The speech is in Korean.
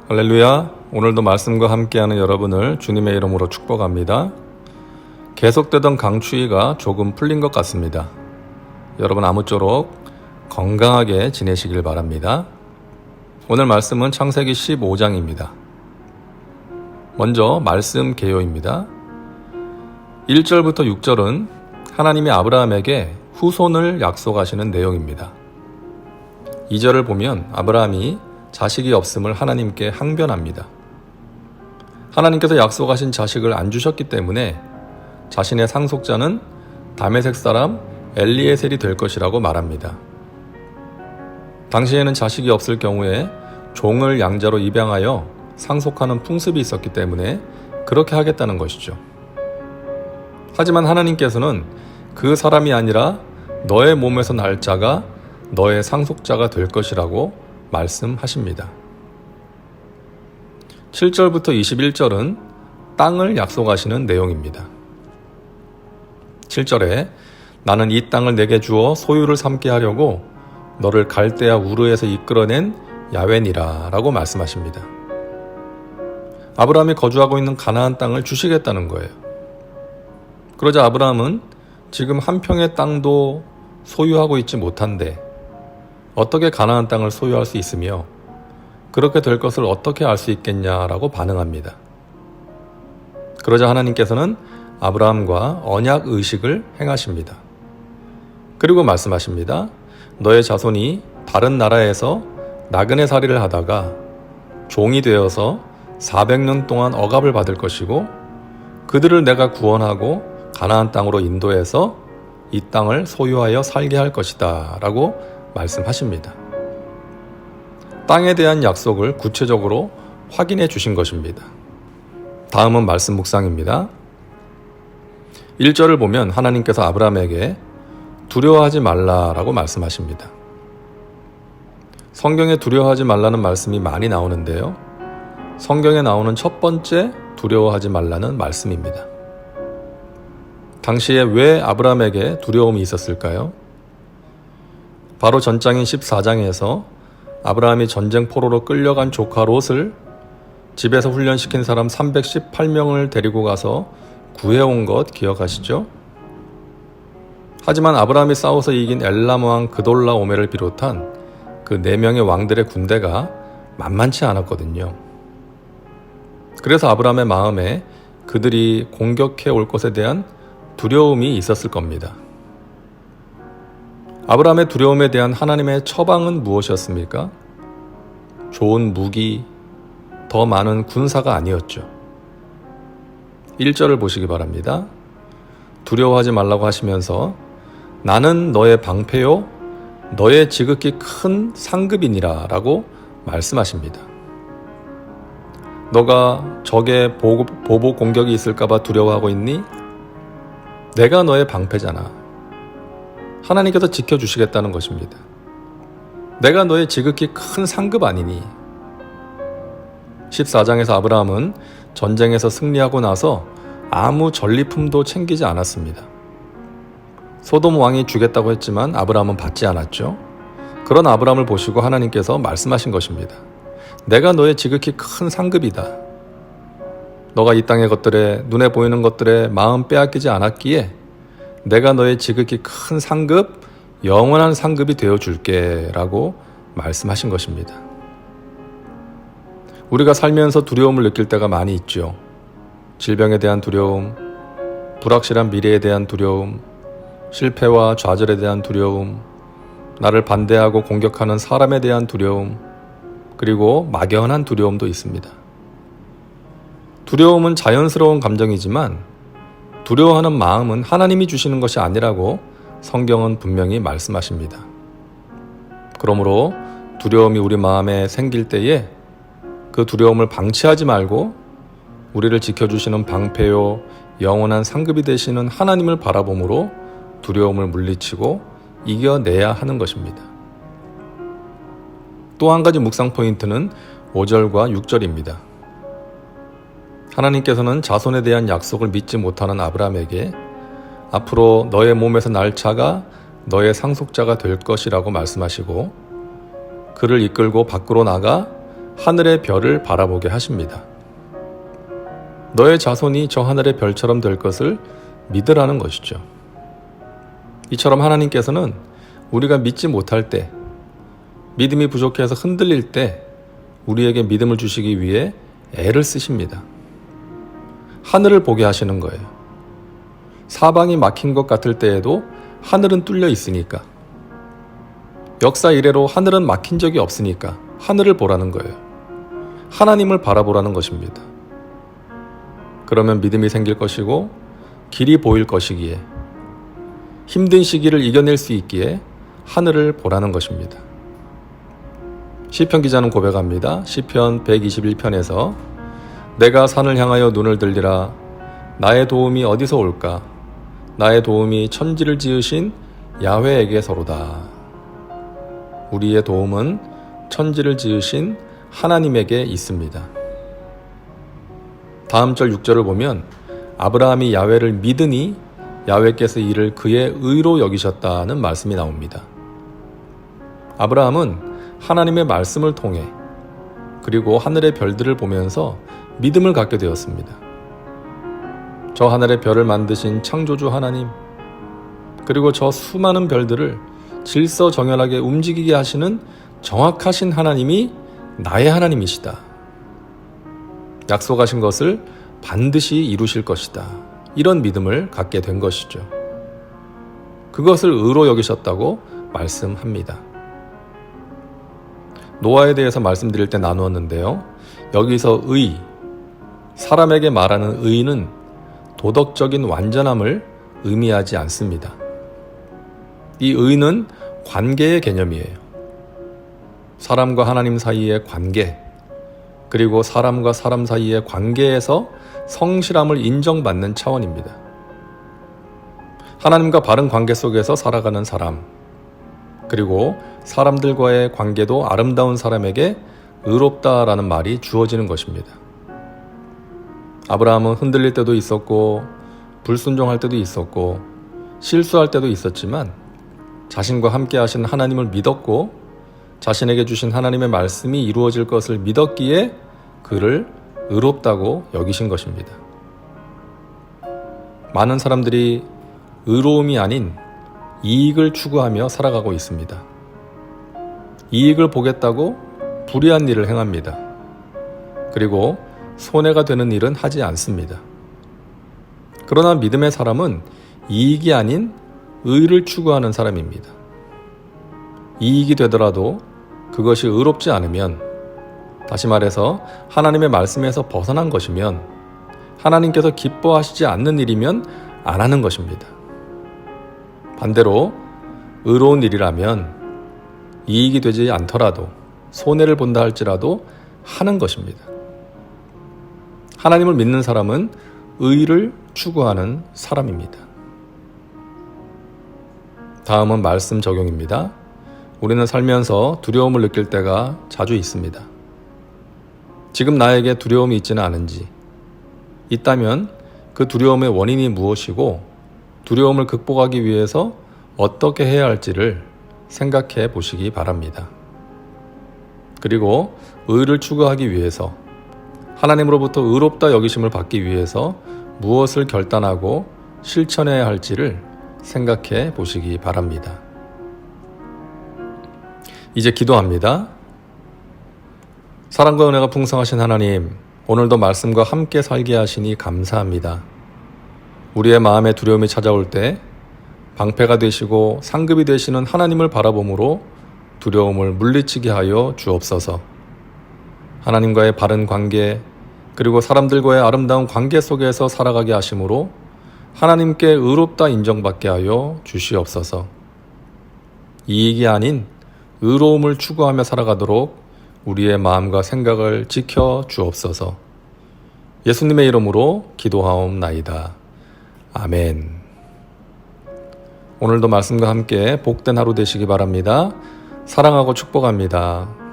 할렐루야. 오늘도 말씀과 함께하는 여러분을 주님의 이름으로 축복합니다. 계속되던 강추위가 조금 풀린 것 같습니다. 여러분 아무쪼록 건강하게 지내시길 바랍니다. 오늘 말씀은 창세기 15장입니다. 먼저 말씀 개요입니다. 1절부터 6절은 하나님이 아브라함에게 후손을 약속하시는 내용입니다. 2절을 보면 아브라함이 자식이 없음을 하나님께 항변합니다. 하나님께서 약속하신 자식을 안 주셨기 때문에 자신의 상속자는 다메섹 사람 엘리에셀이 될 것이라고 말합니다. 당시에는 자식이 없을 경우에 종을 양자로 입양하여 상속하는 풍습이 있었기 때문에 그렇게 하겠다는 것이죠. 하지만 하나님께서는 그 사람이 아니라 너의 몸에서 날 자가 너의 상속자가 될 것이라고 말씀하십니다. 7절부터 21절은 땅을 약속하시는 내용입니다. 7절에 나는 이 땅을 내게 주어 소유를 삼게 하려고 너를 갈대아 우르에서 이끌어낸 야훼니라 라고 말씀하십니다. 아브라함이 거주하고 있는 가나안 땅을 주시겠다는 거예요. 그러자 아브라함은 지금 한 평의 땅도 소유하고 있지 못한데 어떻게 가나안 땅을 소유할 수 있으며 그렇게 될 것을 어떻게 알 수 있겠냐라고 반응합니다. 그러자 하나님께서는 아브라함과 언약 의식을 행하십니다. 그리고 말씀하십니다. 너의 자손이 다른 나라에서 나그네 살이를 하다가 종이 되어서 400년 동안 억압을 받을 것이고 그들을 내가 구원하고 가나안 땅으로 인도해서 이 땅을 소유하여 살게 할 것이다 라고 말씀하십니다. 땅에 대한 약속을 구체적으로 확인해 주신 것입니다. 다음은 말씀 묵상입니다. 1절을 보면 하나님께서 아브라함에게 두려워하지 말라라고 말씀하십니다. 성경에 두려워하지 말라는 말씀이 많이 나오는데요. 성경에 나오는 첫 번째 두려워하지 말라는 말씀입니다. 당시에 왜 아브라함에게 두려움이 있었을까요? 바로 전장인 14장에서 아브라함이 전쟁 포로로 끌려간 조카 롯을 집에서 훈련시킨 사람 318명을 데리고 가서 구해온 것 기억하시죠? 하지만 아브라함이 싸워서 이긴 엘람 왕 그돌라오메를 비롯한 그 4명의 왕들의 군대가 만만치 않았거든요. 그래서 아브라함의 마음에 그들이 공격해 올 것에 대한 두려움이 있었을 겁니다. 아브라함의 두려움에 대한 하나님의 처방은 무엇이었습니까? 좋은 무기, 더 많은 군사가 아니었죠. 1절을 보시기 바랍니다. 두려워하지 말라고 하시면서 나는 너의 방패요 너의 지극히 큰 상급이니라 라고 말씀하십니다. 너가 적의 보복 공격이 있을까봐 두려워하고 있니? 내가 너의 방패잖아. 하나님께서 지켜주시겠다는 것입니다. 내가 너의 지극히 큰 상급 아니니? 14장에서 아브라함은 전쟁에서 승리하고 나서 아무 전리품도 챙기지 않았습니다. 소돔 왕이 주겠다고 했지만 아브라함은 받지 않았죠. 그런 아브라함을 보시고 하나님께서 말씀하신 것입니다. 내가 너의 지극히 큰 상급이다. 너가 이 땅의 것들에 눈에 보이는 것들에 마음 빼앗기지 않았기에 내가 너의 지극히 큰 상급, 영원한 상급이 되어줄게 라고 말씀하신 것입니다. 우리가 살면서 두려움을 느낄 때가 많이 있죠. 질병에 대한 두려움, 불확실한 미래에 대한 두려움, 실패와 좌절에 대한 두려움, 나를 반대하고 공격하는 사람에 대한 두려움, 그리고 막연한 두려움도 있습니다. 두려움은 자연스러운 감정이지만 두려워하는 마음은 하나님이 주시는 것이 아니라고 성경은 분명히 말씀하십니다. 그러므로 두려움이 우리 마음에 생길 때에 그 두려움을 방치하지 말고 우리를 지켜주시는 방패요 영원한 상급이 되시는 하나님을 바라봄으로 두려움을 물리치고 이겨내야 하는 것입니다. 또 한 가지 묵상 포인트는 5절과 6절입니다. 하나님께서는 자손에 대한 약속을 믿지 못하는 아브라함에게 앞으로 너의 몸에서 날 자가 너의 상속자가 될 것이라고 말씀하시고 그를 이끌고 밖으로 나가 하늘의 별을 바라보게 하십니다. 너의 자손이 저 하늘의 별처럼 될 것을 믿으라는 것이죠. 이처럼 하나님께서는 우리가 믿지 못할 때, 믿음이 부족해서 흔들릴 때 우리에게 믿음을 주시기 위해 애를 쓰십니다. 하늘을 보게 하시는 거예요. 사방이 막힌 것 같을 때에도 하늘은 뚫려 있으니까. 역사 이래로 하늘은 막힌 적이 없으니까 하늘을 보라는 거예요. 하나님을 바라보라는 것입니다. 그러면 믿음이 생길 것이고 길이 보일 것이기에 힘든 시기를 이겨낼 수 있기에 하늘을 보라는 것입니다. 시편 기자는 고백합니다. 시편 121편에서 내가 산을 향하여 눈을 들리라. 나의 도움이 어디서 올까? 나의 도움이 천지를 지으신 야훼에게서로다. 우리의 도움은 천지를 지으신 하나님에게 있습니다. 다음 절 6절을 보면 아브라함이 야훼를 믿으니 야훼께서 이를 그의 의로 여기셨다는 말씀이 나옵니다. 아브라함은 하나님의 말씀을 통해 그리고 하늘의 별들을 보면서 믿음을 갖게 되었습니다. 저 하늘의 별을 만드신 창조주 하나님, 그리고 저 수많은 별들을 질서정연하게 움직이게 하시는 정확하신 하나님이 나의 하나님이시다. 약속하신 것을 반드시 이루실 것이다. 이런 믿음을 갖게 된 것이죠. 그것을 의로 여기셨다고 말씀합니다. 노아에 대해서 말씀드릴 때 나누었는데요. 여기서 의, 사람에게 말하는 의는 도덕적인 완전함을 의미하지 않습니다. 이 의는 관계의 개념이에요. 사람과 하나님 사이의 관계, 그리고 사람과 사람 사이의 관계에서 성실함을 인정받는 차원입니다. 하나님과 바른 관계 속에서 살아가는 사람, 그리고 사람들과의 관계도 아름다운 사람에게 의롭다라는 말이 주어지는 것입니다. 아브라함은 흔들릴 때도 있었고 불순종할 때도 있었고 실수할 때도 있었지만 자신과 함께 하신 하나님을 믿었고 자신에게 주신 하나님의 말씀이 이루어질 것을 믿었기에 그를 의롭다고 여기신 것입니다. 많은 사람들이 의로움이 아닌 이익을 추구하며 살아가고 있습니다. 이익을 보겠다고 불의한 일을 행합니다. 그리고 손해가 되는 일은 하지 않습니다. 그러나 믿음의 사람은 이익이 아닌 의를 추구하는 사람입니다. 이익이 되더라도 그것이 의롭지 않으면, 다시 말해서 하나님의 말씀에서 벗어난 것이면, 하나님께서 기뻐하시지 않는 일이면 안 하는 것입니다. 반대로 의로운 일이라면 이익이 되지 않더라도 손해를 본다 할지라도 하는 것입니다. 하나님을 믿는 사람은 의를 추구하는 사람입니다. 다음은 말씀 적용입니다. 우리는 살면서 두려움을 느낄 때가 자주 있습니다. 지금 나에게 두려움이 있지는 않은지, 있다면 그 두려움의 원인이 무엇이고 두려움을 극복하기 위해서 어떻게 해야 할지를 생각해 보시기 바랍니다. 그리고 의를 추구하기 위해서, 하나님으로부터 의롭다 여기심을 받기 위해서 무엇을 결단하고 실천해야 할지를 생각해 보시기 바랍니다. 이제 기도합니다. 사랑과 은혜가 풍성하신 하나님, 오늘도 말씀과 함께 살게 하시니 감사합니다. 우리의 마음에 두려움이 찾아올 때 방패가 되시고 상급이 되시는 하나님을 바라봄으로 두려움을 물리치게 하여 주옵소서. 하나님과의 바른 관계, 그리고 사람들과의 아름다운 관계 속에서 살아가게 하심으로 하나님께 의롭다 인정받게 하여 주시옵소서. 이익이 아닌 의로움을 추구하며 살아가도록 우리의 마음과 생각을 지켜 주옵소서. 예수님의 이름으로 기도하옵나이다. 아멘. 오늘도 말씀과 함께 복된 하루 되시기 바랍니다. 사랑하고 축복합니다.